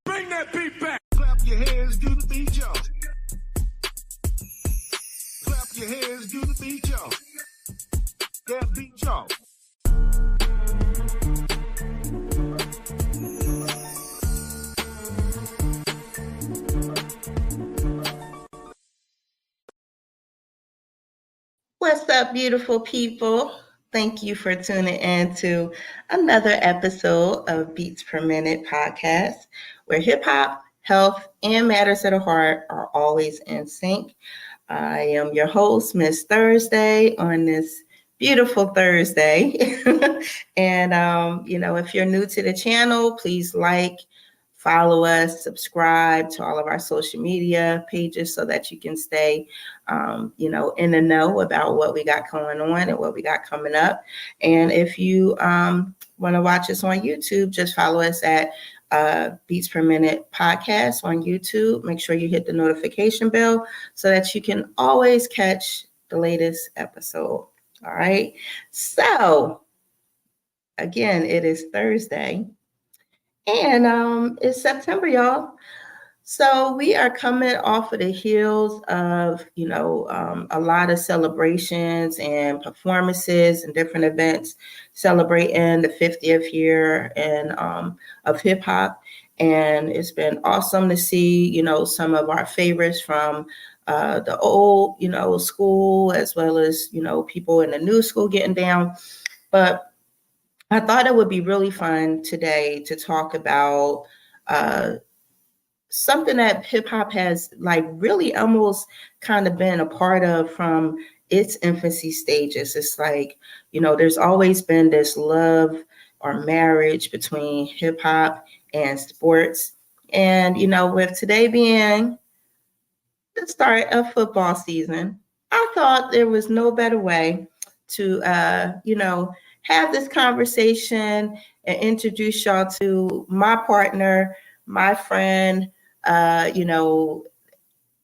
Bring that beat back. Clap your hands, do the beat, y'all. Clap your hands, do the beat, y'all. That beat, y'all. What's up, beautiful people? Thank you for tuning in to another episode of Beats Per Minute podcast, where hip hop, health, and matters of the heart are always in sync. I am your host, Miss Thursday, on this beautiful Thursday. And, if you're new to the channel, please follow us, subscribe to all of our social media pages so that you can stay, in the know about what we got going on and what we got coming up. And if you want to watch us on YouTube, just follow us at Beats Per Minute podcast on YouTube. Make sure you hit the notification bell so that you can always catch the latest episode. All right. So again, it is Thursday. And it's September, y'all. So we are coming off of the heels of, a lot of celebrations and performances and different events celebrating the 50th year of hip hop. And it's been awesome to see, some of our favorites from the old, school, as well as, people in the new school getting down. But I thought it would be really fun today to talk about something that hip hop has really almost kind of been a part of from its infancy stages. It's there's always been this love or marriage between hip hop and sports. And, with today being the start of football season, I thought there was no better way to, have this conversation and introduce y'all to my partner, my friend,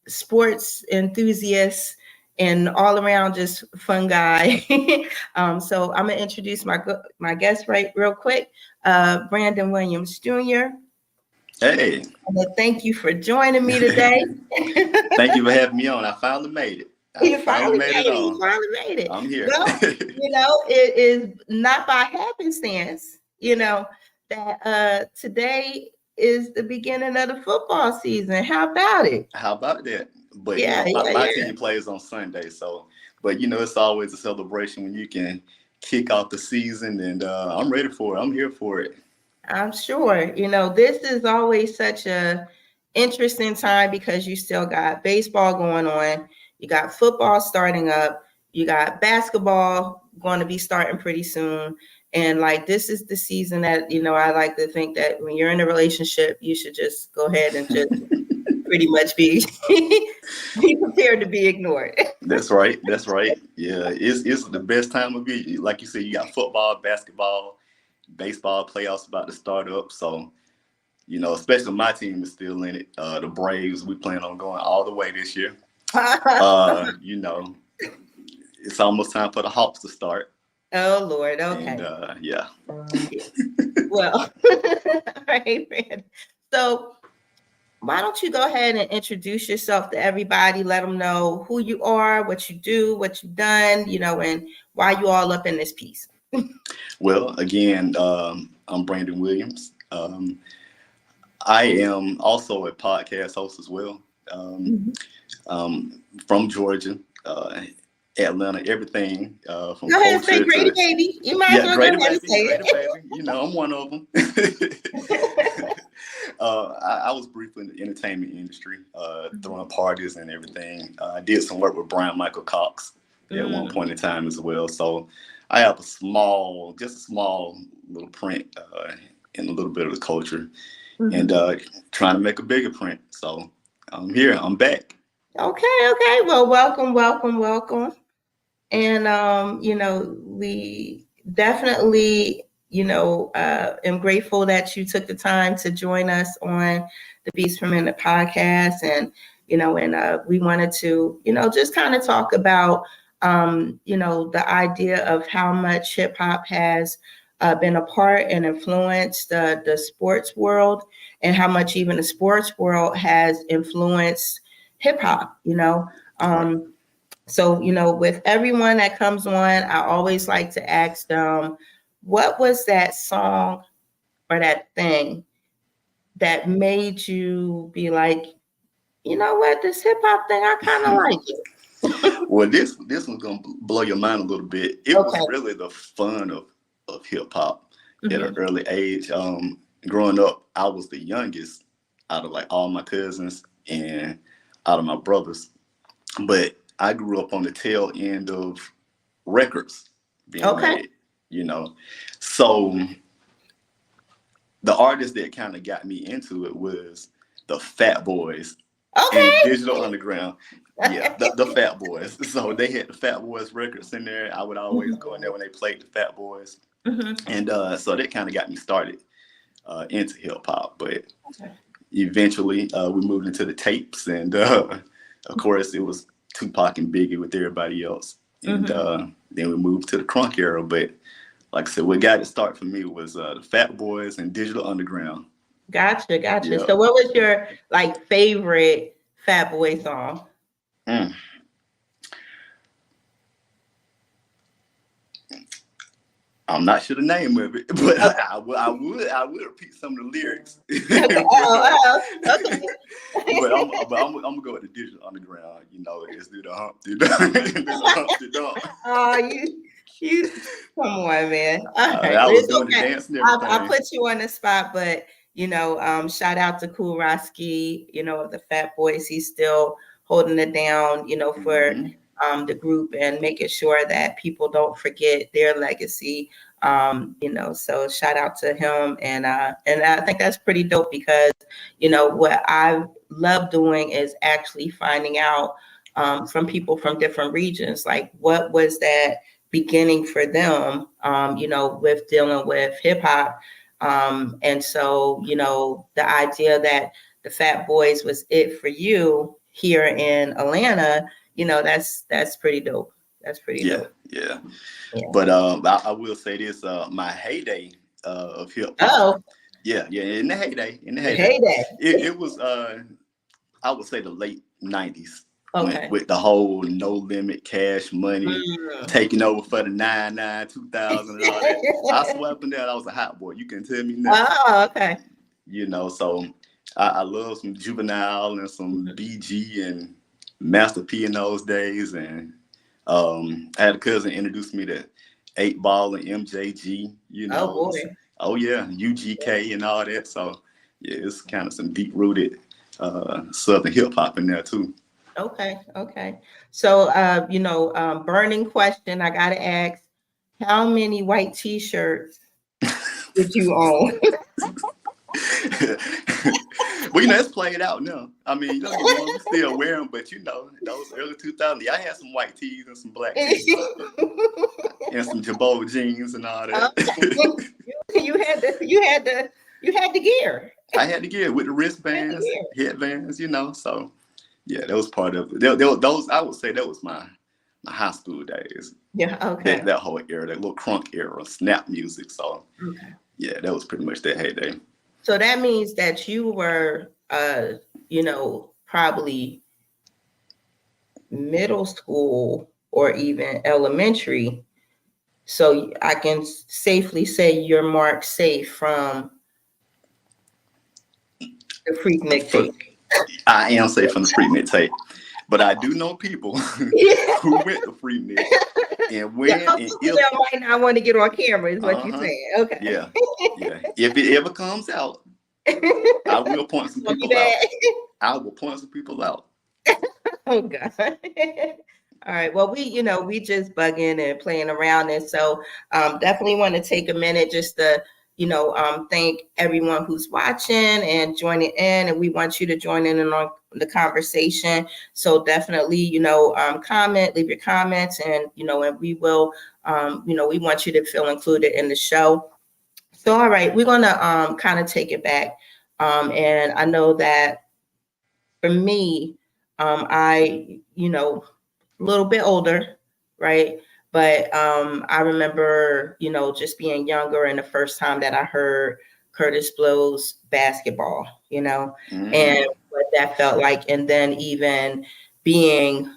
sports enthusiast, and all around just fun guy. So I'm gonna introduce my guest real quick, Brandon Williams Jr. Hey. Thank you for joining me today. Thank you for having me on. I finally made it. You finally made it. I'm here. Well, it is not by happenstance, that today is the beginning of the football season. How about it? How about that? But my team plays on Sunday, but it's always a celebration when you can kick off the season, and I'm ready for it. I'm here for it. I'm sure. This is always such a interesting time because you still got baseball going on. You got football starting up. You got basketball going to be starting pretty soon. And this is the season that, I like to think that when you're in a relationship, you should just go ahead and just pretty much be prepared to be ignored. That's right. Yeah, it's the best time of year. Like you said, you got football, basketball, baseball playoffs about to start up. So, especially my team is still in it. The Braves, we plan on going all the way this year. It's almost time for the Hawks to start. Oh, Lord. Okay. And, yeah. Well, all right, man. So why don't you go ahead and introduce yourself to everybody? Let them know who you are, what you do, what you've done, and why you all up in this piece. Well, again, I'm Brandon Williams. I am also a podcast host as well. From Georgia, Atlanta, everything. From go ahead and say Grady Baby. You might as well Grady go ahead and say it. I'm one of them. I was briefly in the entertainment industry, throwing parties and everything. I did some work with Brian Michael Cox at one point in time as well. So I have just a small little print in a little bit of the culture, and trying to make a bigger print. So I'm here. I'm back. Okay. Well, welcome. And, we definitely, am grateful that you took the time to join us on the Beats Per Minute podcast. And, we wanted to, just kind of talk about the idea of how much hip hop has been a part and influenced the sports world, and how much even the sports world has influenced hip hop, So, with everyone that comes on, I always like to ask them, what was that song or that thing that made you be like, you know what, this hip hop thing, I kind of like it. Well, this one's gonna blow your mind a little bit. It was really the fun of hip hop at an early age. Growing up, I was the youngest out of like all my cousins and out of my brothers, but I grew up on the tail end of records being made. So the artist that kind of got me into it was the Fat Boys and Digital Underground. Yeah, the Fat Boys. So they had the Fat Boys records in there. I would always go in there when they played the Fat Boys. And so that kind of got me started into hip hop. But eventually we moved into the tapes. And of course, it was Tupac and Biggie with everybody else. And then we moved to the crunk era. But like I said, what got it started for me was the Fat Boys and Digital Underground. Gotcha. Yep. So what was your favorite Fat Boy song? I'm not sure the name of it, but I would repeat some of the lyrics. Okay. But I'm gonna go with the Digital Underground. Let's do the Humpty Dump. Oh, you cute. Come on, man. All right. I was doing the dance and everything. I'll put you on the spot, but shout out to Cool Roski, of the Fat Boys. He's still holding it down, for the group and making sure that people don't forget their legacy. So shout out to him, and I think that's pretty dope because what I love doing is actually finding out from people from different regions, like what was that beginning for them, with dealing with hip hop. And so, the idea that the Fat Boys was it for you here in Atlanta, that's pretty dope. That's pretty dope. Yeah. But I will say this, my heyday of hip hop. Yeah, in the heyday. It was I would say the late 90s. With the whole No Limit, Cash Money, taking over for the 99, 2000 and all that. I swear up and down, I was a hot boy. You can tell me nothing. Oh, okay. So I love some Juvenile and some BG and Master P in those days. And I had a cousin introduce me to 8 Ball and MJG, Oh, boy. Oh, yeah, UGK and all that. So, yeah, it's kind of some deep-rooted Southern hip-hop in there, too. Okay. So, burning question, I got to ask, how many white T-shirts did you own? Well, it's played out now. I mean, we still wear them, but those early 2000s, I had some white tees and some black tees and some Jabot jeans and all that. You had the gear. I had the gear with the wristbands, headbands, So, yeah, that was part of it. Those, I would say, that was my high school days. Yeah. Okay. That whole era, that little crunk era, snap music. So, yeah, that was pretty much that heyday. So that means that you were, probably middle school or even elementary. So I can safely say you're marked safe from the Freaknik tape. I am safe from the Freaknik tape. But I do know people who went to Freaknik and when and if might not want to get on camera, is what you're saying. Okay. Yeah. If it ever comes out, I will point some people out. I will point some people out. Oh God. All right. Well, we just bugging and playing around, and so definitely want to take a minute just to thank everyone who's watching and joining in, and we want you to join in on the conversation. So definitely, comment, leave your comments, and and we will, we want you to feel included in the show. So, all right, we're gonna kind of take it back, and I know that for me, I a little bit older, right? But I remember, just being younger and the first time that I heard Curtis Blow's Basketball, and what that felt like. And then even being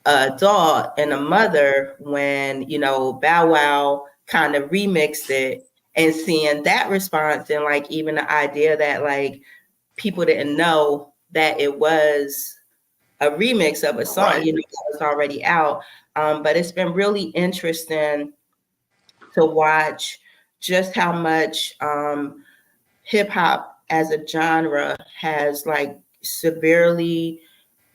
an adult and a mother when, Bow Wow kind of remixed it and seeing that response and like even the idea that like people didn't know that it was a remix of a song, Right. that was already out. But it's been really interesting to watch just how much hip hop as a genre has like severely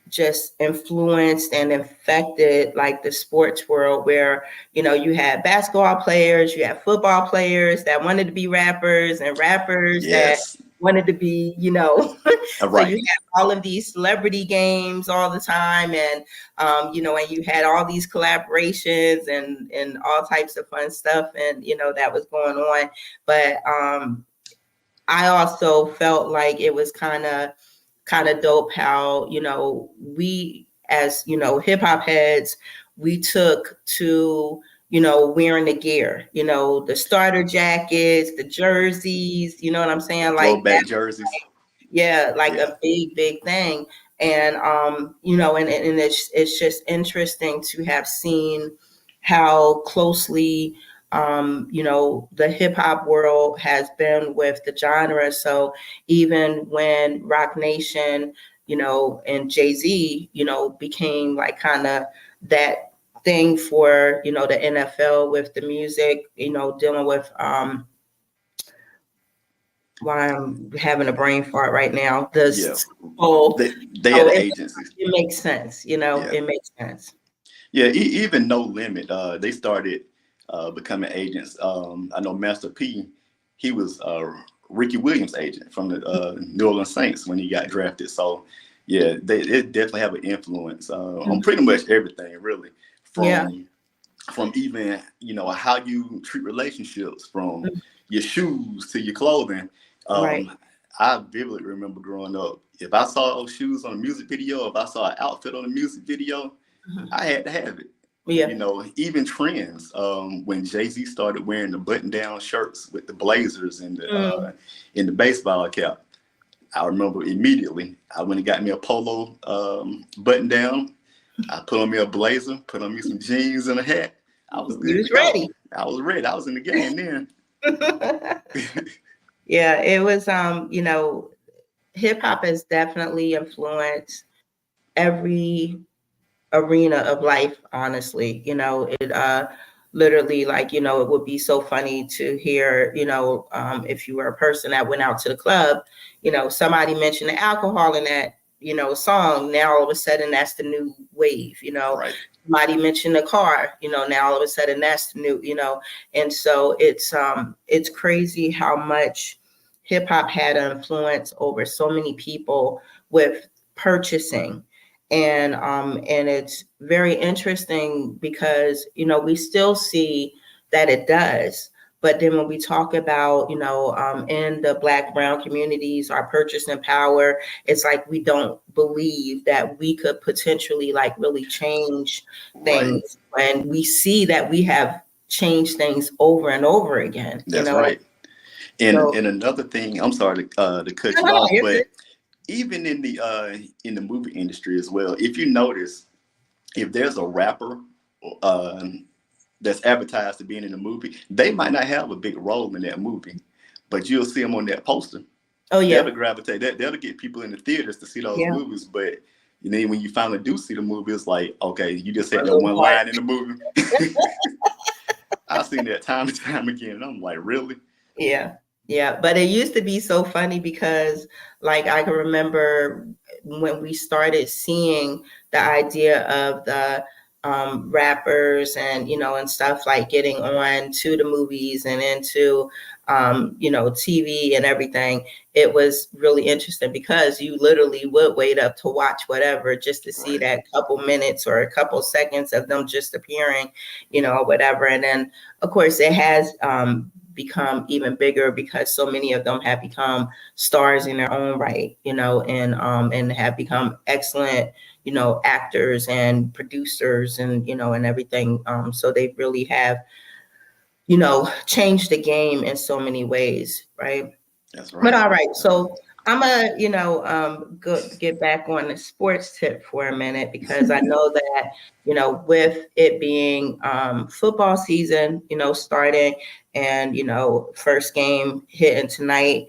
just influenced and affected like the sports world where you had basketball players, you had football players that wanted to be rappers and rappers that Yes. wanted to be so you Right. had all of these celebrity games all the time and and you had all these collaborations and all types of fun stuff and that was going on. But I also felt like it was kind of dope how we as hip hop heads, we took to wearing the gear, the starter jackets, the jerseys, you know what I'm The saying, like that. throwback jerseys. Yeah, like Yeah. a big thing. And and it's just interesting to have seen how closely the hip hop world has been with the genre. So even when Rock Nation, and Jay-Z, became like kind of that thing for, the NFL with the music, dealing with why I'm having a brain fart right now. Yeah. Oh, They had so an it, agency. it makes sense, Yeah. it makes sense. Yeah. Even No Limit, they started becoming agents. I know Master P, he was Ricky Williams' agent from the New Orleans Saints when he got drafted. So, yeah, they definitely have an influence on pretty much everything, really, Yeah. from even how you treat relationships, from Mhm. your shoes to your clothing. Right. I vividly remember growing up. If I saw shoes on a music video, if I saw an outfit on a music video, Mhm. I had to have it. Yeah. Even trends. When Jay-Z started wearing the button-down shirts with the blazers and Mm. the baseball cap, I remember immediately. I went and got me a polo button-down. I put on me a blazer, put on me some jeans and a hat. I was You good to was go. ready. I was ready. I was in the game then. Yeah, it was hip hop has definitely influenced every arena of life, honestly. It literally, like, it would be so funny to hear, if you were a person that went out to the club, somebody mentioned the alcohol in that, song. Now all of a sudden that's the new wave, Right. somebody mentioned the car, now all of a sudden that's the new, and so it's crazy how much hip hop had an influence over so many people with purchasing. And it's very interesting because we still see that it does, but then when we talk about in the Black brown communities, our purchasing power, it's like we don't believe that we could potentially like really change Right. things when we see that we have changed things over and over again. That's right. And So and another thing, I'm sorry to cut you no, off, you're good. but even in the movie industry as well, if you notice, if there's a rapper uh, that's advertised to being in a movie, they might not have a big role in that movie, but you'll see them on that poster. Oh That'll yeah, gravitate. That'll get people in the theaters to see those yeah. movies. But when you finally do see the movie, it's like, okay, you just For said a that little one part. line in the movie. I've seen that time and time again, and I'm like, really? Yeah. Yeah. But it used to be so funny because like I can remember when we started seeing the idea of the rappers and and stuff like getting on to the movies and into TV and everything. It was really interesting because you literally would wait up to watch whatever just to see Right. that couple minutes or a couple seconds of them just appearing, or whatever. And then of course it has become even bigger because so many of them have become stars in their own right, and have become excellent, actors and producers and, and everything. So they really have, changed the game in so many ways, right? That's But right. all right, so I'm gonna, get back on the sports tip for a minute because I know that, with it being football season, starting and, first game hitting tonight,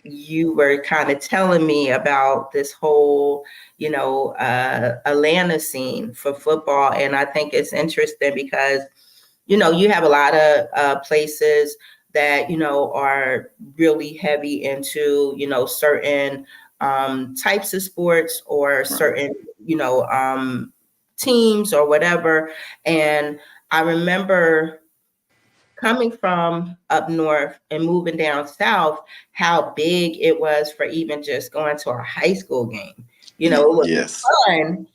you were kind of telling me about this whole, Atlanta scene for football. And I think it's interesting because, you have a lot of places that, are really heavy into, certain types of sports or certain, teams or whatever. And I remember coming from up north and moving down south, how big it was for even just going to a high school game. It was Yes. fun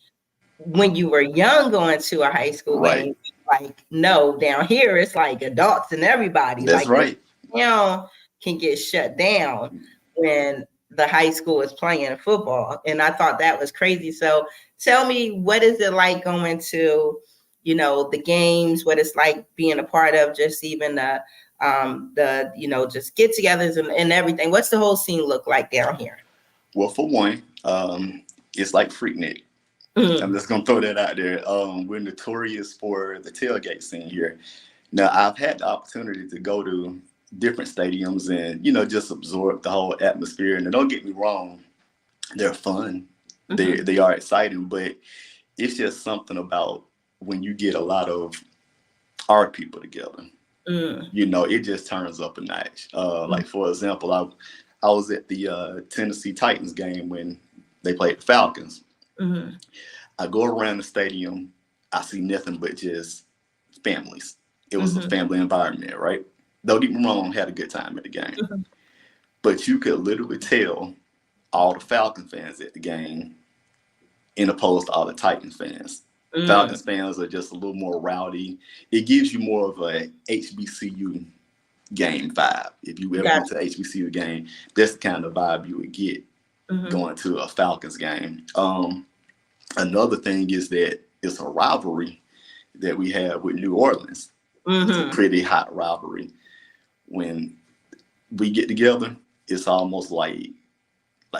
when you were young going to a high school Right. game. Like, no, down here it's like adults and everybody. That's like right. town can get shut down when the high school is playing football. And I thought that was crazy. So tell me, what is it like going to, the games, what it's like being a part of just even the just get-togethers and everything. What's the whole scene look like down here? Well, for one, it's like Freaknik. I'm just gonna throw that out there. We're notorious for the tailgate scene here. Now, I've had the opportunity to go to different stadiums and just absorb the whole atmosphere. And don't get me wrong, they're fun. They are exciting, but it's just something about when you get a lot of our people together. It just turns up a notch. Like for example, I was at the Tennessee Titans game when they played the Falcons. I go around the stadium, I see nothing but just families. It was a family environment, right? Don't get me wrong, had a good time at the game. But you could literally tell all the Falcon fans at the game in opposed to all the Titans fans. Falcons fans are just a little more rowdy. It gives you more of a HBCU game vibe. If you ever went to an HBCU game, that's the kind of vibe you would get going to a Falcons game. Another thing is that it's a rivalry that we have with New Orleans. It's a pretty hot rivalry. When we get together, it's almost like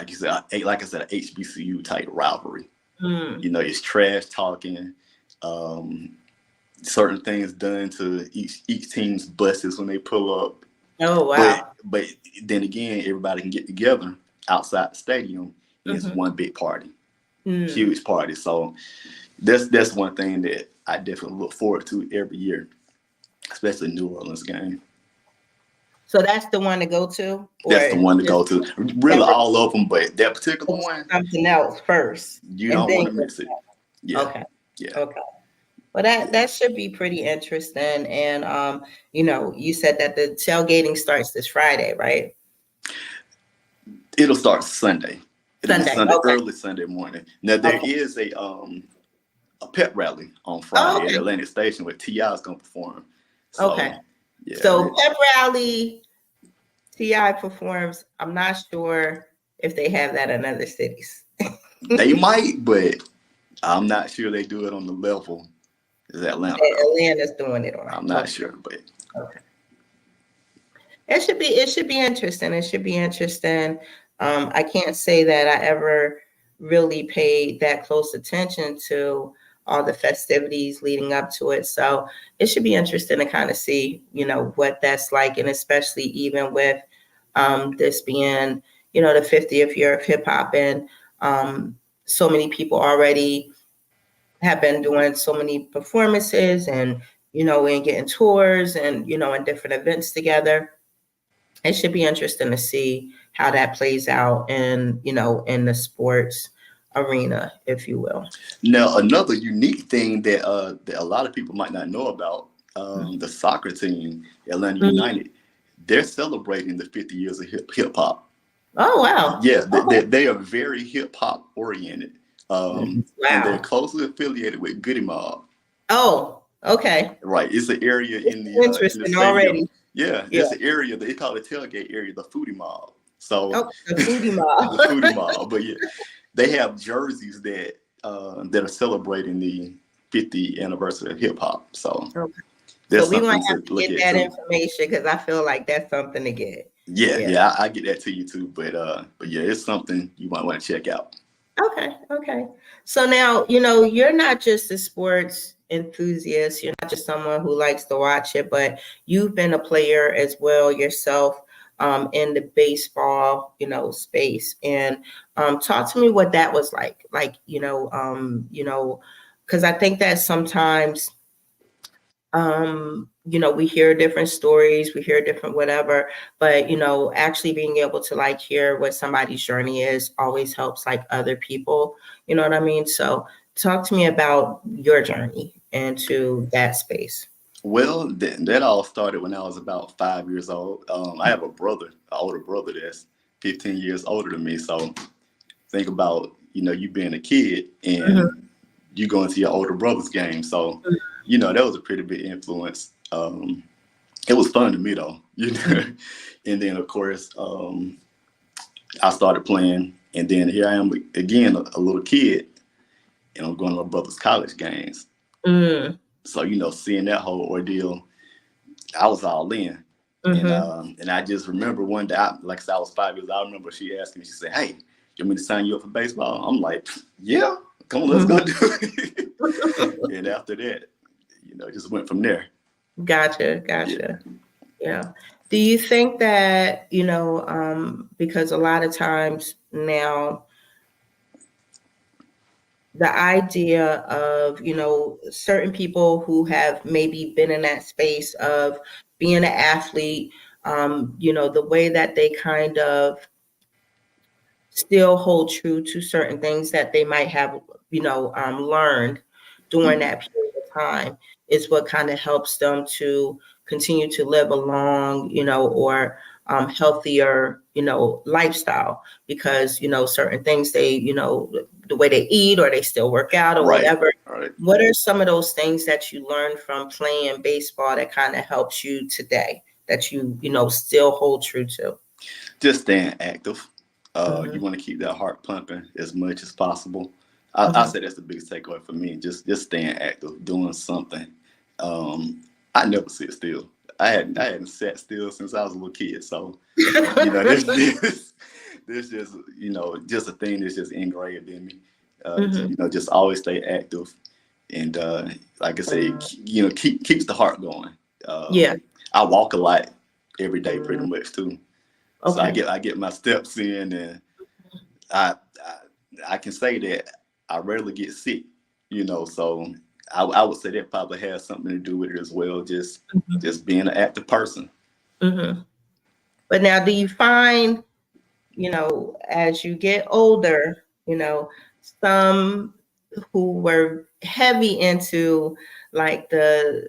you said, like I said, an HBCU type rivalry. It's trash talking, certain things done to each team's buses when they pull up. Oh wow! But then again, everybody can get together outside the stadium, and it's one big party, huge party. So that's one thing that I definitely look forward to every year, especially New Orleans game. So that's the one to go to? That's the one to go to. Really all of them, but that particular one. Something else first. You don't want to miss it. Yeah. Okay. Yeah. Okay. Well, that should be pretty interesting. And, you said that the tailgating starts this Friday, right? It'll start Sunday. It'll be Sunday, okay. Early Sunday morning. Now, there is a pep rally on Friday at Atlantic Station where T.I. is going to perform. So, yeah. So pep rally, T.I. performs. I'm not sure if they have that in other cities. They might, but I'm not sure they do it on the level as Atlanta. Atlanta's doing it on. I'm not sure, but it should be interesting. It should be interesting. I can't say that I ever really paid that close attention to all the festivities leading up to it. So it should be interesting to kind of see, what that's like. And especially even with this being, the 50th year of hip hop, and so many people already have been doing so many performances and, and getting tours and, and different events together. It should be interesting to see how that plays out in, in the sports arena, if you will. Now, another unique thing that a lot of people might not know about, the soccer team, Atlanta United, they're celebrating the 50 years of hip hop. Oh, wow. Yeah, they are very hip hop oriented. And they're closely affiliated with Goody Mob. Oh, okay. Right. It's an area in the interesting in the already. Yeah, it's an area they call the tailgate area, the Foodie Mob. So the Foodie Mob. the Foodie Mob. But yeah, they have jerseys that that are celebrating the 50th anniversary of hip hop. So Okay. that's So we're something gonna have to to look get at that too. information because I feel like that's something to get. Yeah, Yeah. yeah, I get that to you too. But yeah, it's something you might want to check out. Okay. So now, you're not just a sports enthusiast. You're not just someone who likes to watch it, but you've been a player as well yourself, in the baseball, space. And talk to me what that was like. Like, because I think that sometimes we hear different stories, we hear different whatever, but actually being able to like hear what somebody's journey is always helps like other people, you know what I mean? So talk to me about your journey into that space. Well, that all started when I was about 5 years old. I have a brother, an older brother that's 15 years older than me. So think about, you being a kid Mhm. and you going to your older brother's game. So, that was a pretty big influence. It was fun to me though, And then of course, I started playing, and then here I am again, a little kid, and I'm going to my brother's college games. Mm. So, seeing that whole ordeal, I was all in. Mhm. And I just remember one day, like I said, I was 5 years old. I remember she asked me, she said, "Hey, you want me to sign you up for baseball?" I'm like, "Yeah, come on, let's go do it." And after that, just went from there. Gotcha. Yeah. Yeah. Do you think that, because a lot of times now the idea of, certain people who have maybe been in that space of being an athlete, the way that they kind of still hold true to certain things that they might have, learned during Mhm. that period of time is what kind of helps them to continue to live a long, or healthier, lifestyle because, certain things they, the way they eat or they still work out or Right. whatever. Right. What are some of those things that you learned from playing baseball that kind of helps you today that you, still hold true to? Just staying active. You Mhm. want to keep that heart pumping as much as possible. I Mhm. say that's the biggest takeaway for me. Just staying active, doing something. I never sit still. I hadn't sat still since I was a little kid. So there's just just a thing that's just engraved in me. Mhm. Just always stay active, and like I say, keeps the heart going. Yeah. I walk a lot every day, pretty much too. So I Okay. get my steps in, and I I, I can say that I rarely get sick. So I would say that probably has something to do with it as well. Just being an active person. Hmm. But now, do you find, as you get older, some who were heavy into like the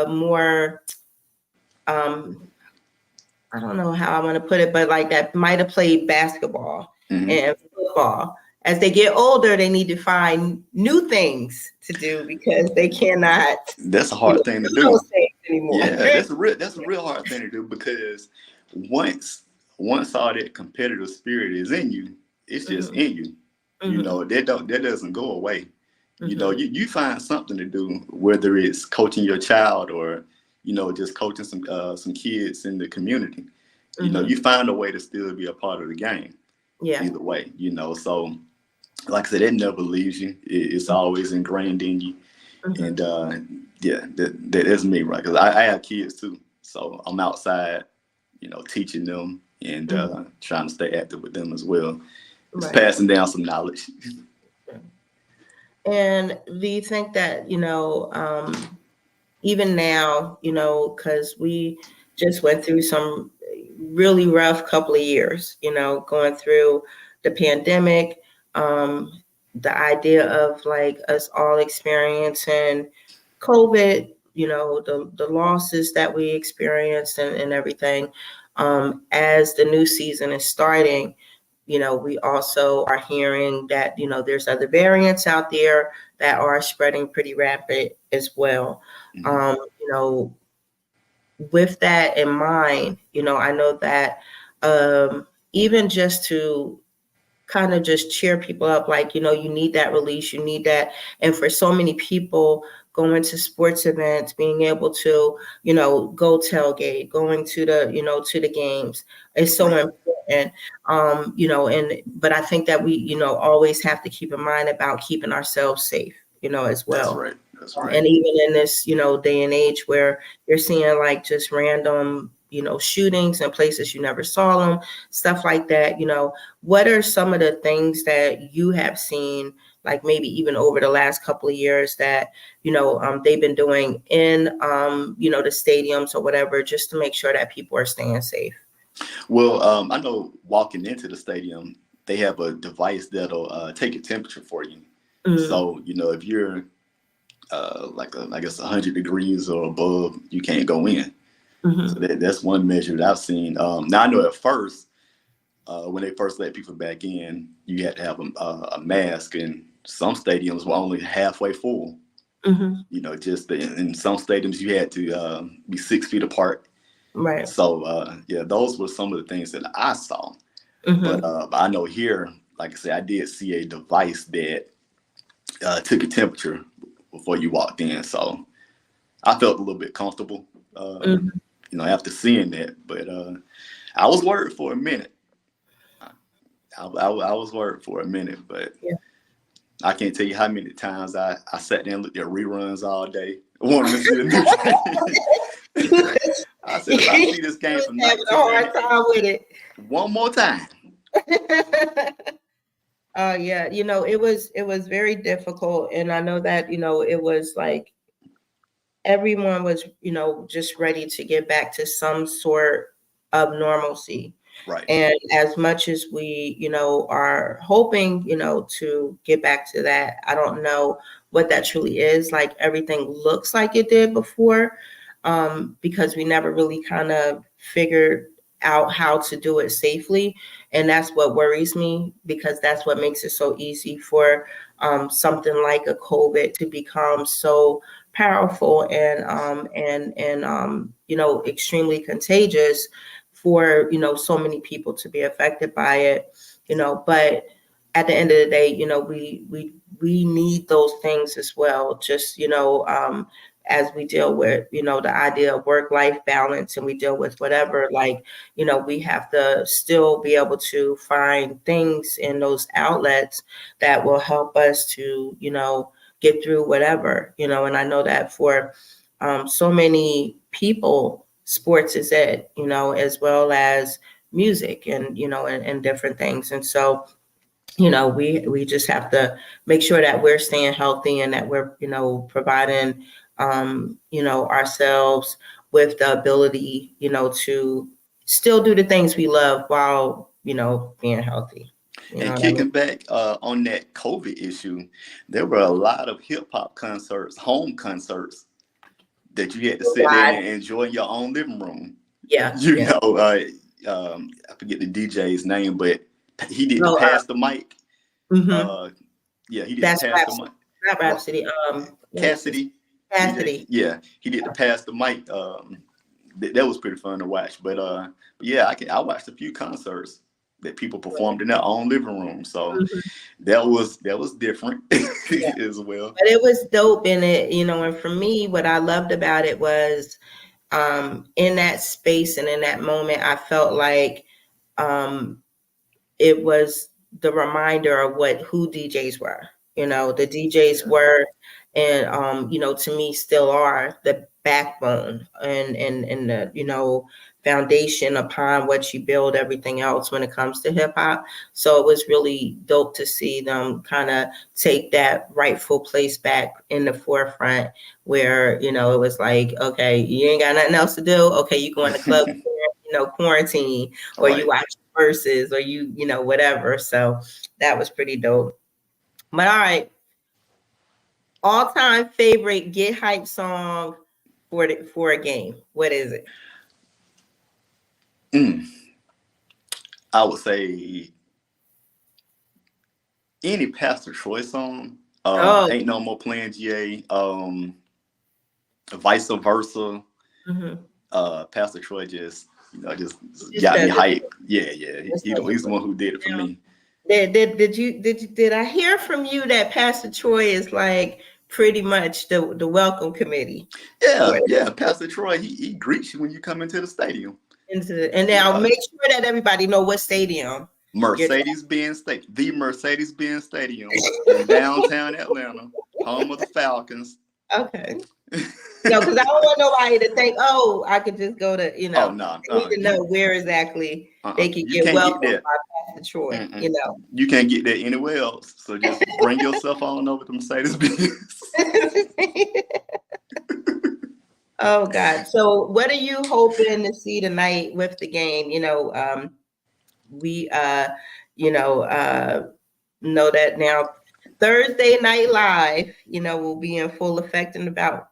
more, um, I don't know how I want to put it, but like that might have played basketball Hmm. and football. As they get older, they need to find new things to do because they cannot, That's a hard thing to do do. those things anymore. Yeah, that's a real hard thing to do because once once all that competitive spirit is in you, it's just Hmm. in you. Hmm. That doesn't go away. Hmm. You find something to do, whether it's coaching your child or just coaching some kids in the community. Hmm. You find a way to still be a part of the game. Yeah. Either way. So like I said, it never leaves you. It's always ingrained in you. Hmm. And yeah, that's me, right? Because I have kids too, so I'm outside, teaching them and Hmm. trying to stay active with them as well. Just Right. passing down some knowledge. And do you think that, even now, because we just went through some really rough couple of years, going through the pandemic, the idea of like us all experiencing COVID, the losses that we experienced and everything. As the new season is starting, we also are hearing that, there's other variants out there that are spreading pretty rapid as well. Mhm. Um, you know, with that in mind, I know that even just to kind of just cheer people up, like, you know, you need that release, you need that. And for so many people going to sports events, being able to, you know, go tailgate, going to the, you know, to the games is so Right. important. You know, but I think that we, you know, always have to keep in mind about keeping ourselves safe, you know, as That's well. right. That's right. And even in this, you know, day and age where you're seeing like just random, you know, shootings in places you never saw them, stuff like that, you know, what are some of the things that you have seen, like maybe even over the last couple of years that, you know, they've been doing in, you know, the stadiums or whatever, just to make sure that people are staying safe? Well, I know walking into the stadium, they have a device that'll take your temperature for you. Mm, So, you know, if you're I guess 100 degrees or above, you can't go in. So mm-hmm, that's one measure that I've seen. Now I know at first, when they first let people back in, you had to have a mask, and some stadiums were only halfway full. mm-hmm, You know, just in some stadiums you had to be 6 feet apart. right. So yeah, those were some of the things that I saw. Mm-hmm, But I know here, like I said, I did see a device that took your temperature before you walked in. So I felt a little bit comfortable, mm-hmm. you know, after seeing that. But I was worried for a minute. I was worried for a minute, but Yeah. I can't tell you how many times I sat there and looked at reruns all day, wanting to see the new game. I said, if I see this You game was from having a hard 1998 time with it. one more time. Yeah, you know, it was very difficult, and I know that, you know, it was like everyone was, you know, just ready to get back to some sort of normalcy. Right. And as much as we, you know, are hoping, you know, to get back to that, I don't know what that truly is. Like everything looks like it did before, because we never really kind of figured out how to do it safely. And that's what worries me, because that's what makes it so easy for something like a COVID to become so powerful and you know, extremely contagious for, you know, so many people to be affected by it, you know. But at the end of the day, you know, we need those things as well, just, you know, as we deal with, you know, the idea of work-life balance, and we deal with whatever, like, you know, we have to still be able to find things in those outlets that will help us to, you know, get through whatever, you know. And I know that for so many people, sports is it, you know, as well as music and, you know, and different things. And so, you know, we just have to make sure that we're staying healthy and that we're, you know, providing, you know, ourselves with the ability, you know, to still do the things we love while, you know, being healthy. You know And what I mean? kicking back on that COVID issue, there were a lot of hip hop concerts, home concerts, that you had to sit there Live. and enjoy in your own living room. Yeah, You yeah. know, I forget the DJ's name, but he did the No, pass the mic. mhm. Yeah, he did the That's pass the Rhapsody. mic. Not What? Rhapsody. What is this? Cassidy, DJ. Cassidy. Yeah, he did the pass the mic. That was pretty fun to watch. But yeah, I watched a few concerts that people performed in their own living room. So Mhm. that was different Yeah. as well. But it was dope in it, you know, and for me, what I loved about it was in that space and in that moment, I felt like um, it was the reminder of what who DJs were. You know, the DJs Yeah. were, and you know, to me still are the backbone and the, you know, foundation upon what you build everything else when it comes to hip hop. So it was really dope to see them kind of take that rightful place back in the forefront, where, you know, it was like, okay, you ain't got nothing else to do. Okay, you go in the club, you know, quarantine, or you Right. watch verses, or you know, whatever. So that was pretty dope. But all right, all time favorite get hype song for a game. What is it? Mm, I would say any Pastor Troy song. Oh, Ain't no more playing GA. Vice versa. mhm. Pastor Troy just Just got me does it. hyped. Yeah, yeah. Just does it He's the for one who did it for now. me. Did I hear from you that Pastor Troy is like pretty much the welcome committee for Yeah. Pastor Troy, he greets you when you come into the stadium. and now make sure that everybody know what stadium Mercedes-Benz Stadium, the Mercedes-Benz Stadium in downtown Atlanta, home of the Falcons. Okay. No, because I don't want nobody to think, oh, I could just go to, Oh no, they need to know where exactly they can you get can't welcomed get by Pastor Troy, You can't get that anywhere else. So just bring yourself on over to Mercedes-Benz. Oh God. So what are you hoping to see tonight with the game? We know that now Thursday Night Live, will be in full effect in about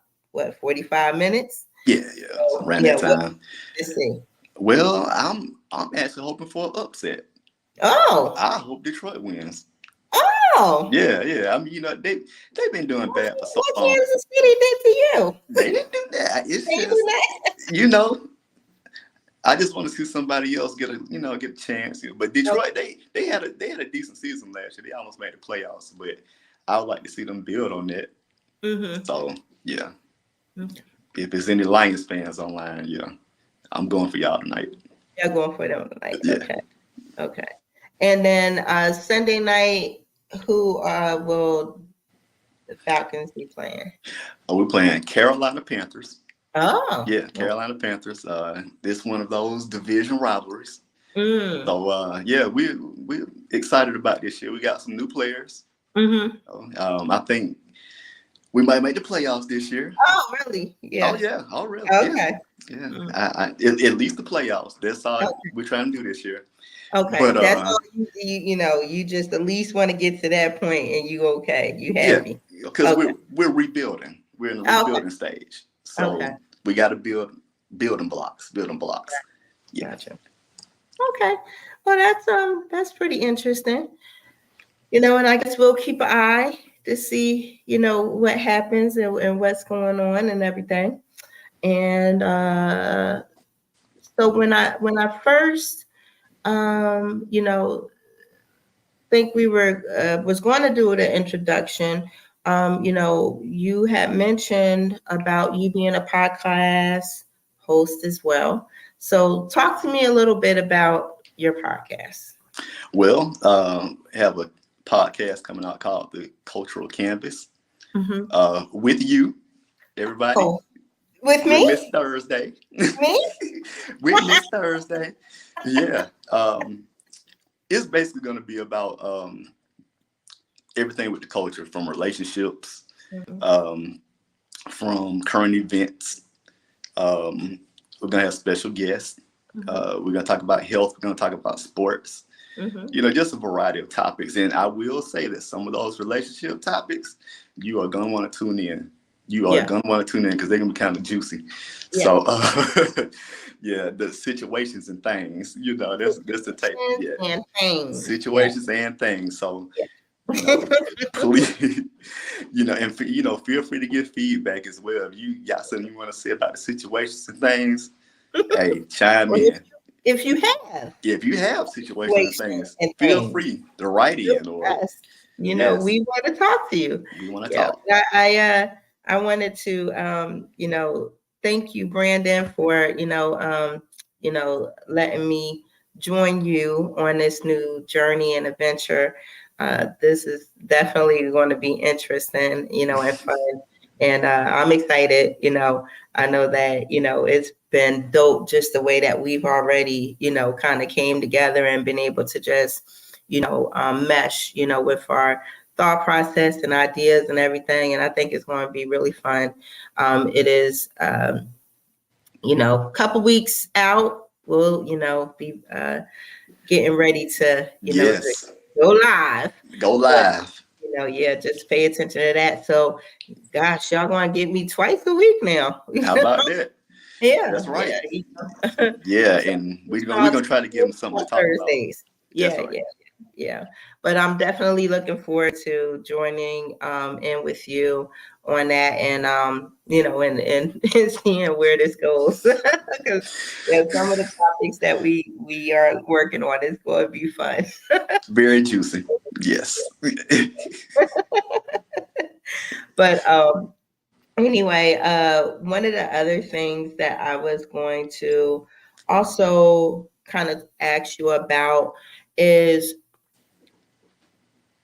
45 minutes? Yeah. So around that time. Let's see. Well, I'm actually hoping for an upset. Oh. I hope Detroit wins. Oh. Yeah. I mean, they've been doing bad for so long. What Kansas City did to you? They didn't do that. It's just, I just want to see somebody else get a chance here. But Detroit, they had a decent season last year. They almost made the playoffs, but I would like to see them build on that. Mm-hmm. So yeah, if there's any Lions fans online, I'm going for y'all tonight. You're going for them tonight. Yeah. Okay. And then Sunday night, who will the Falcons be playing? We're playing Carolina Panthers. Oh. Yeah, Carolina Panthers. This one of those division rivalries. So we're excited about this year. We got some new players. Mm-hmm. I think we might make the playoffs this year. Oh, really? Yeah. Oh, yeah. Oh, really? Okay. Yeah. Mm-hmm. At least the playoffs. That's all we're trying to do this year. Okay. But that's all you just at least want to get to that point, and you okay? You happy? Yeah, because we're rebuilding. We're in the rebuilding stage. So we got to building blocks. Yeah. Gotcha. Okay. Well, that's pretty interesting. And I guess we'll keep an eye to see, what happens and what's going on and everything. And so when I first, think we was going to do the introduction, you had mentioned about you being a podcast host as well. So talk to me a little bit about your podcast. Well, have a podcast coming out called The Cultural Canvas. Mm-hmm. With you, everybody. Oh, with me? With Miss Thurzday. Me? With Miss Thurzday. Yeah. It's basically going to be about everything with the culture, from relationships, from current events. We're going to have special guests. We're going to talk about health. We're going to talk about sports. Just a variety of topics. And I will say that some of those relationship topics, you are going to want to tune in. Going to want to tune in because they're going to be kind of juicy. Yeah. So, the situations and things, that's the tape. Yeah. And things. Situations and things. So, please, and feel free to give feedback as well. If you got something you want to say about the situations and things, hey, chime in. If you have situations and things, feel free to write in. Or we want to talk to you. We want to talk. I wanted to thank you, Brandon, for letting me join you on this new journey and adventure. This is definitely going to be interesting, and fun. And I'm excited. I know that, it's been dope just the way that we've already, kind of came together and been able to just, mesh, with our thought process and ideas and everything. And I think it's going to be really fun. It is, a couple weeks out. We'll, be getting ready to, to go live. But, just pay attention to that. So, gosh, y'all going to get me twice a week now. How about that? Yeah. That's right. Yeah, and we're going to try to give them something to talk Thursdays. about. Yeah. Yeah, but I'm definitely looking forward to joining in with you on that, and and seeing where this goes. Because some of the topics that we are working on is going to be fun. Very juicy. Yes. But anyway, one of the other things that I was going to also kind of ask you about is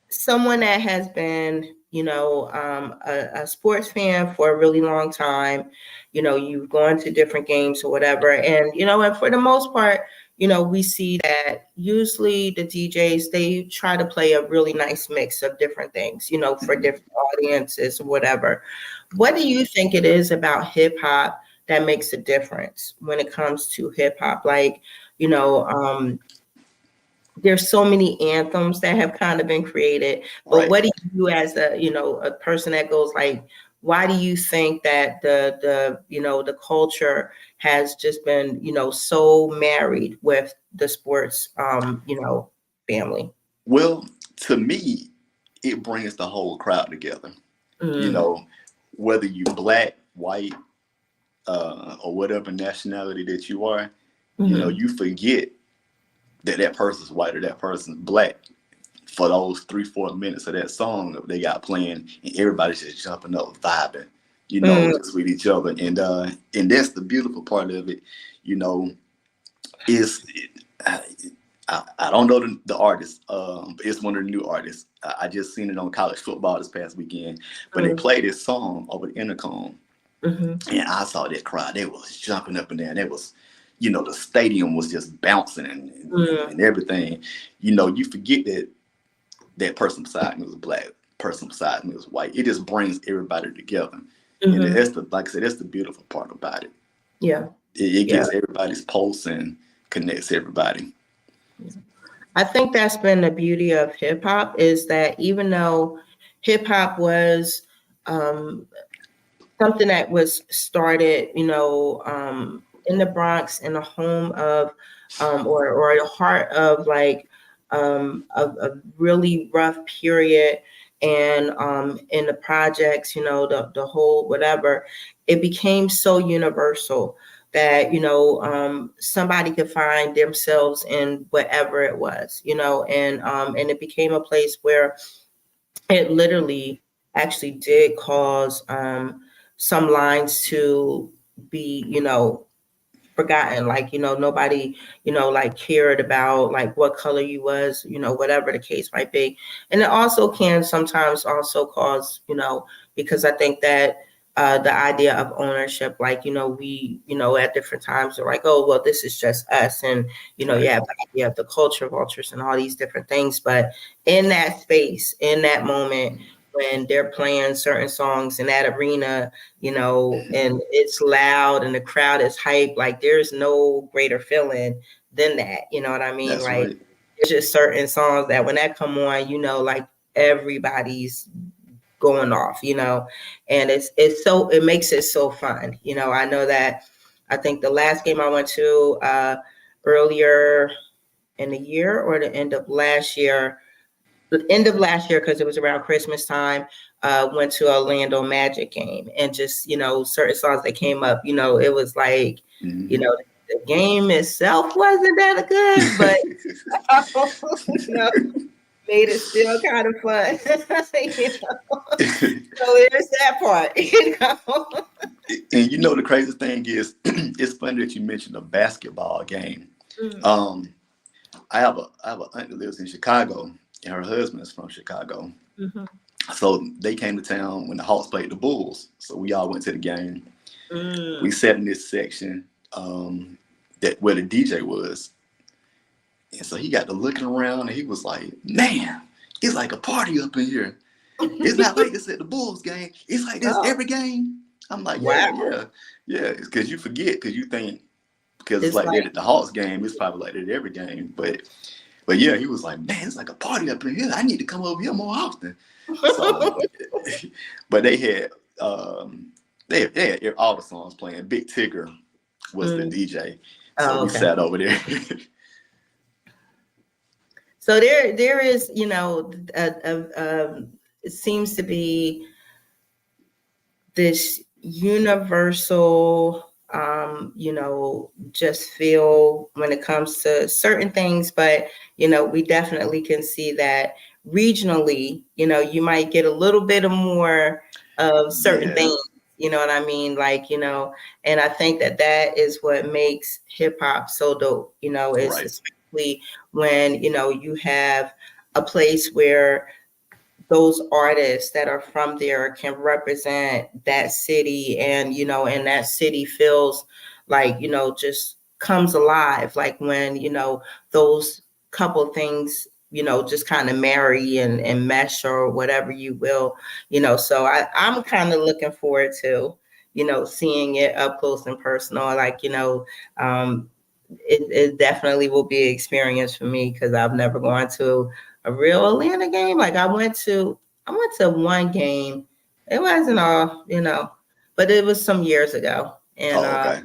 someone that has been, a sports fan for a really long time. You've gone to different games or whatever, and for the most part, we see that usually the DJs, they try to play a really nice mix of different things, for different audiences or whatever. What do you think it is about hip hop that makes a difference when it comes to hip hop? Like, you know, um, there's so many anthems that have kind of been created, but Right. what do you, as a person that goes like, why do you think that the culture has just been so married with the sports family? Well, to me, it brings the whole crowd together. You Mm, know, whether you black, white, or whatever nationality that you are, mm-hmm, you forget that that person's white or that person's black for those 3-4 minutes of that song that they got playing, and everybody's just jumping up, vibing, mm, just with each other, and that's the beautiful part of it. You know, is I don't know the artist, but it's one of the new artists. I just seen it on college football this past weekend, but they mm, played this song over the intercom, mm-hmm, and I saw that crowd. They was jumping up and down. It was, the stadium was just bouncing mm, and everything. You forget that that person beside me was black, person beside me was white. It just brings everybody together. And mm-hmm. that's like I said, that's the beautiful part about it. Yeah, It yeah. gets everybody's pulse and connects everybody. I think that's been the beauty of hip hop, is that even though hip hop was um, something that was started, in the Bronx, in the home of, or the heart of like a really rough period, and in the projects, the whole whatever, it became so universal that somebody could find themselves in whatever it was, and it became a place where it literally actually did cause some lines to be, forgotten. Like, nobody, like cared about like what color you was, whatever the case might be. And it also can sometimes also cause, because I think that the idea of ownership, like, we, at different times are like, oh, well, this is just us. And, you Right. have the idea of the culture vultures and all these different things. But in that space, in that moment, when they're playing certain songs in that arena, and it's loud and the crowd is hyped, like there's no greater feeling than that. You know what I mean? That's Like right. there's just certain songs that when that come on, like everybody's going off, and it makes it so fun. I know that I think the last game I went to earlier in the year, or the end of last year, because it was around Christmas time, went to a Orlando Magic game, and just, certain songs that came up, it was like, you Hmm. know, the game itself wasn't that good, but you know, made it still kind of fun. So there's that part, And the crazy thing is, it's funny that you mentioned a basketball game. Mm, Um, I have an aunt that lives in Chicago, and her husband is from Chicago. mhm, So they came to town when the Hawks played the Bulls. So we all went to the game. We mm. sat in this section, that where the DJ was, and so he got to looking around, and he was like, "Man, it's like a party up in here. It's not like this at the Bulls game. It's like this Oh, every game." I'm like, "Yeah, wow. yeah, yeah." It's because you forget, because you think, because it's It's like like, that at the Hawks game. It's probably like that at every game, but yeah, he was like, "Man, it's like a party up in here. I need to come over here more often." So, but they had all the songs playing. Big Tigger was the mm. DJ, so Oh, we okay. sat over there. So there is, it seems to be this universal, just feel when it comes to certain things. But, we definitely can see that regionally, you might get a little bit of more of certain Yeah. things. You know what I mean? Like, and I think that is what makes hip hop so dope, is Right. especially when, you have a place where those artists that are from there can represent that city, and and that city feels like, just comes alive, like when those couple things just kind of marry and mesh, or whatever you will. So I'm kind of looking forward to seeing it up close and personal, like um it definitely will be an experience for me, because I've never gone to a real Atlanta game. Like I went to one game. It wasn't all, but it was some years ago, and Oh, okay.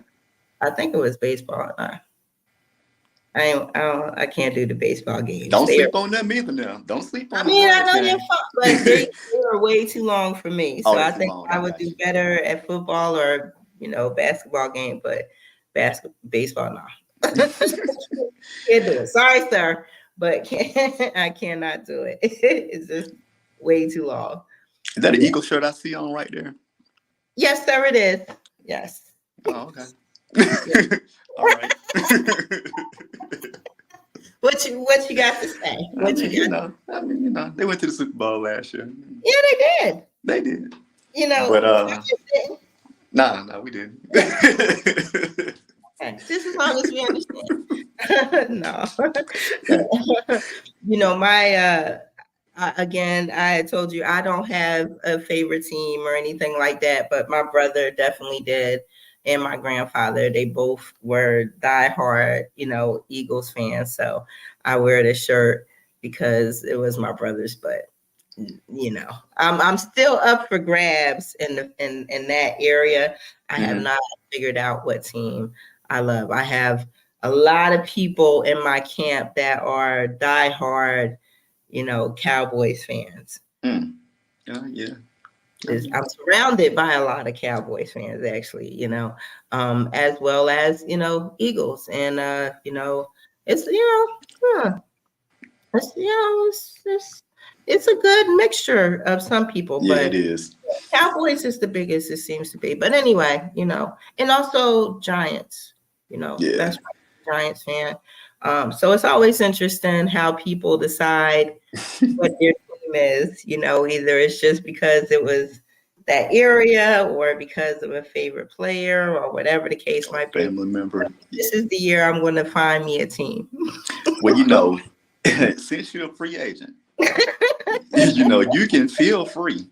I think it was baseball. I can't do the baseball games. Don't sleep on them either now. Don't sleep I on the mean, I Braves know they're game. fun, but they are way too long for me. Oh, So they I too think long. I I would got do you. better at football or basketball game, but baseball, no. Can't do it. Sorry, sir, but I cannot do it. It's just way too long. Is that an Yeah. Eagle shirt I see on right there? Yes, sir, it is. Yes. Oh, okay. Yeah. All right. What you got to say? What you got? They went to the Super Bowl last year. Yeah, they did. They did. You know, But I just didn't. nah, we didn't. Okay, just as long as we understand. No. My again, I had told you I don't have a favorite team or anything like that, but my brother definitely did, and my grandfather. They both were diehard, Eagles fans. So I wear the shirt because it was my brother's, but I'm still up for grabs in that area. I have Mhm. not figured out what team I love. I have a lot of people in my camp that are diehard, Cowboys fans. Mm. Yeah. I'm surrounded by a lot of Cowboys fans, actually, as well as, Eagles. And, it's, it's, it's a good mixture of some people, Yeah, it but is. Cowboys is the biggest, it seems to be. But anyway, and also Giants, Yeah. that's right, Giants fan. So it's always interesting how people decide what their team is. Either it's just because it was that area, or because of a favorite player, or whatever the case Or might be. family member. This is the year I'm going to find me a team. Well, since you're a free agent, you can feel free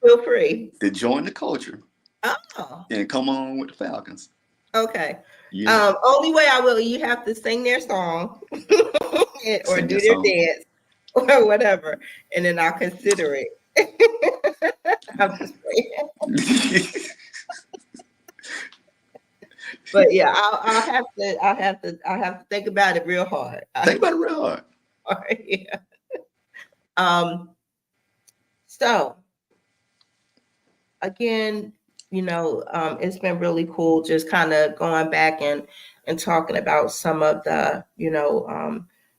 Feel free. to join the culture Oh, and come on with the Falcons. okay. You Only way I will, you have to sing their song or sing do that their song. dance or whatever, and then I'll consider it. I'm just playing. But yeah, I'll have to think about it real hard. Think about it real hard. Yeah. Um. So again, it's been really cool just kind of going back and talking about some of the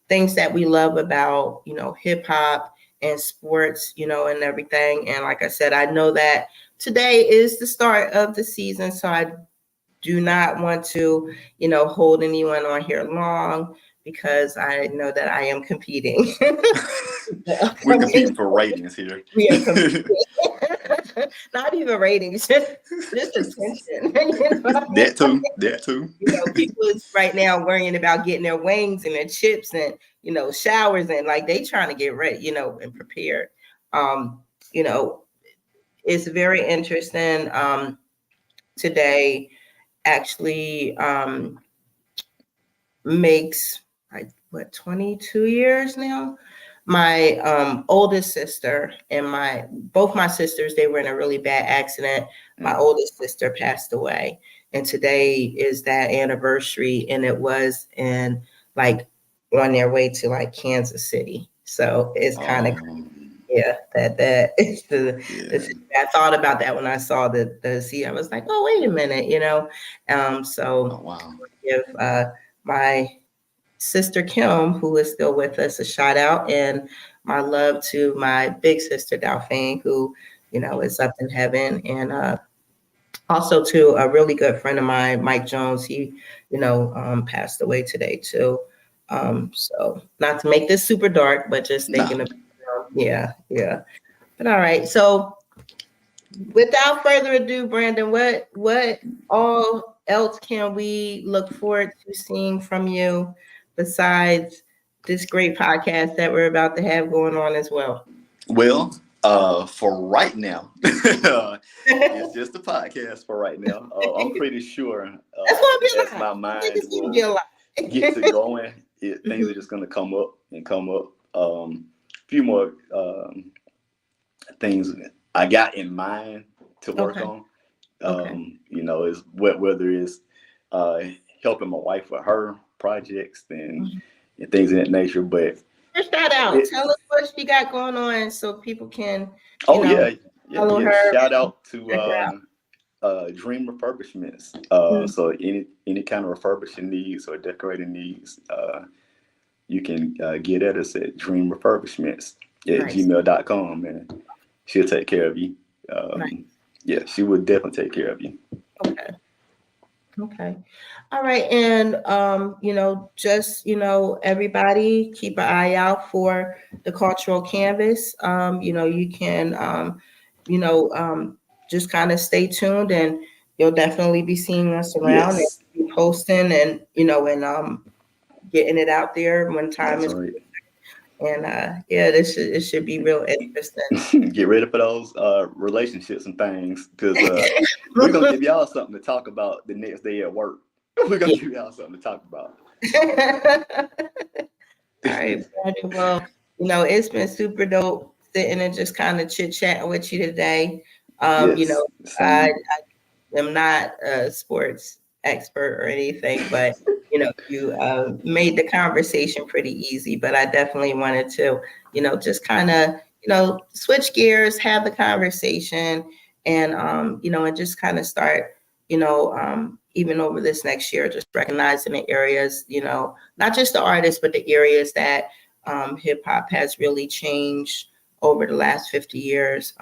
things that we love about hip hop and sports, and everything. And like I said, I know that today is the start of the season, so I do not want to, hold anyone on here long, because I know that I am competing. We're competing for ratings here. We are competing. Not even ratings, just attention. What I mean? That too. People is right now worrying about getting their wings and their chips and showers, and like they trying to get ready, and prepared. Um, you know, it's very interesting. Today actually makes like what 22 years now. My oldest sister and both my sisters, they were in a really bad accident. My oldest sister passed away, and today is that anniversary, and it was in like on their way to like Kansas City. So it's kind of, Um, yeah, that is the yeah. I thought about that when I saw the sea. I was like, oh, wait a minute, Oh so wow. give my sister Kim, who is still with us, a shout out, and my love to my big sister Delphine, who, is up in heaven, and also to a really good friend of mine, Mike Jones. He, passed away today too. So not to make this super dark, but just Nah. thinking of, yeah, yeah. But all right. So without further ado, Brandon, what all else can we look forward to seeing from you besides this great podcast that we're about to have going on as well? Well, for right now, it's That's just a podcast for right now. I'm pretty sure gonna be a as lot. my I think mind it's gonna be will a lot. get to going, things Mhm. are just going to come up and come up. A few more things I got in mind to work Okay. on. Okay. Is whether it's uh, helping my wife with her projects Mhm. and things of that nature. But Just shout out. it, Tell us what she got going on so people can, you oh know, yeah, yeah, follow yeah. her Shout and out to check her out. Dream Refurbishments. Mhm. So any kind of refurbishing needs or decorating needs, you can get at us at Dream Refurbishments at Nice. gmail.com, and she'll take care of you. Nice. Yeah, she would definitely take care of you. Okay. Okay. All right. And just, everybody keep an eye out for the cultural canvas. You can just kind of stay tuned, and you'll definitely be seeing us around and Yes, be posting, and getting it out there when time that's is. right. And yeah, it should be real interesting. Get ready for those relationships and things, because we're gonna give y'all something to talk about the next day at work. We're gonna give y'all something to talk about. All right, Brandon. Well, it's been super dope sitting and just kind of chit chatting with you today. Yes, I same. am not a sports expert or anything, but you made the conversation pretty easy. But I definitely wanted to, just kind of, switch gears, have the conversation, and and just kind of start, even over this next year, just recognizing the areas, not just the artists, but the areas that hip hop has really changed over the last 50 years.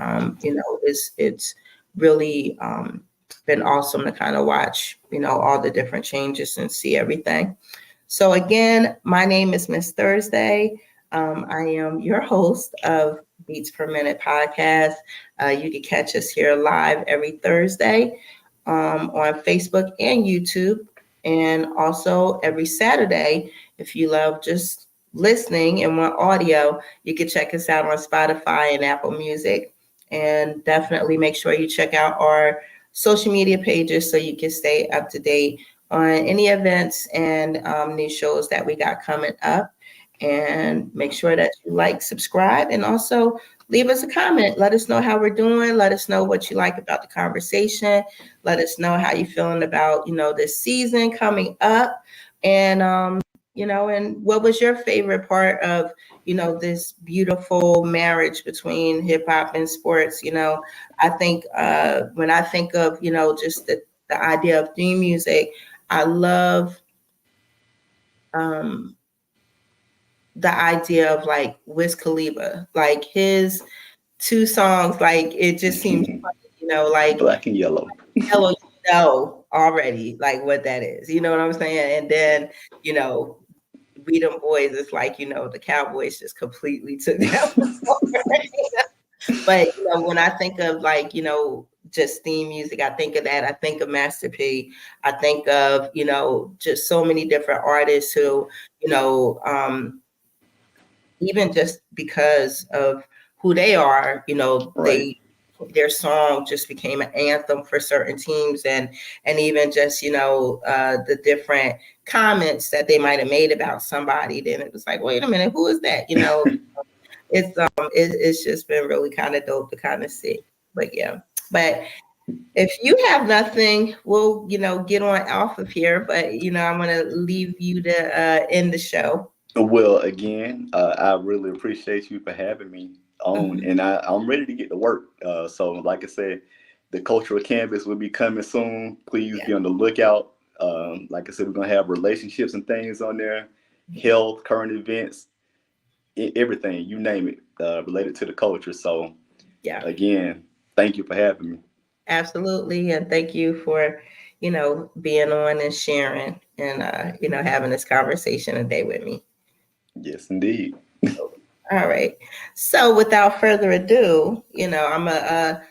It's really been awesome to kind of watch, all the different changes and see everything. So again, my name is Miss Thurzday. I am your host of Beats Per Minute podcast. You can catch us here live every Thursday on Facebook and YouTube, and also every Saturday. If you love just listening and want audio, you can check us out on Spotify and Apple Music. And definitely make sure you check out our social media pages so you can stay up to date on any events and new shows that we got coming up. And make sure that you like, subscribe, and also leave us a comment. Let us know how we're doing. Let us know what you like about the conversation. Let us know how you're feeling about, this season coming up. And, and what was your favorite part of, this beautiful marriage between hip hop and sports? I think when I think of, just the idea of theme music, I love um, the idea of like Wiz Khalifa, like his two songs, like it just seems funny, like Black and yellow. Hello, you know already like what that is. You know what I'm saying? And then, you know, we them boys, it's like, the Cowboys just completely took that one over. But when I think of like, just theme music, I think of that. I think of Master P. I think of, just so many different artists who, you know, even just because of who they are, Right, their song just became an anthem for certain teams, and even just the different comments that they might have made about somebody. Then it was like, wait a minute, who is that? It's just been really kind of dope to kind of see. But yeah, but if you have nothing, we'll get on off of here. But I'm gonna leave you to end the show. Well, again, I really appreciate you for having me on, and I'm ready to get to work. So, like I said, the cultural canvas will be coming soon. Please Yeah. be on the lookout. Like I said, we're gonna have relationships and things on there, health, current events, everything you name it, related to the culture. So, Yeah. again, thank you for having me. Absolutely. And thank you for, being on and sharing and, having this conversation today with me. Yes, indeed. All right. So without further ado, I'm going to,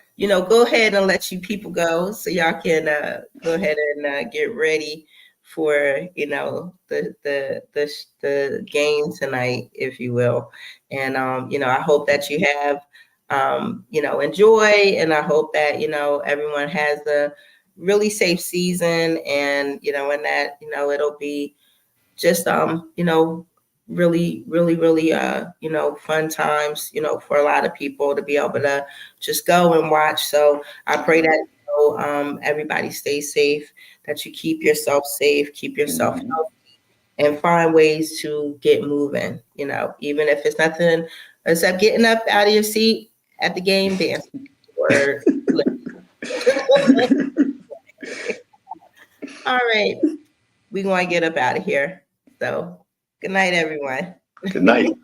go ahead and let you people go so y'all can go ahead and get ready for, the game tonight, if you will. And, I hope that you have, enjoy, and I hope that, everyone has a really safe season, and, and that, it'll be just really really really fun times, for a lot of people to be able to just go and watch. So I pray that, everybody stays safe, that you keep yourself safe, keep yourself Mhm. healthy, and find ways to get moving, even if it's nothing except getting up out of your seat at the game, dancing or all right, we going to get up out of here. So good night, everyone. Good night.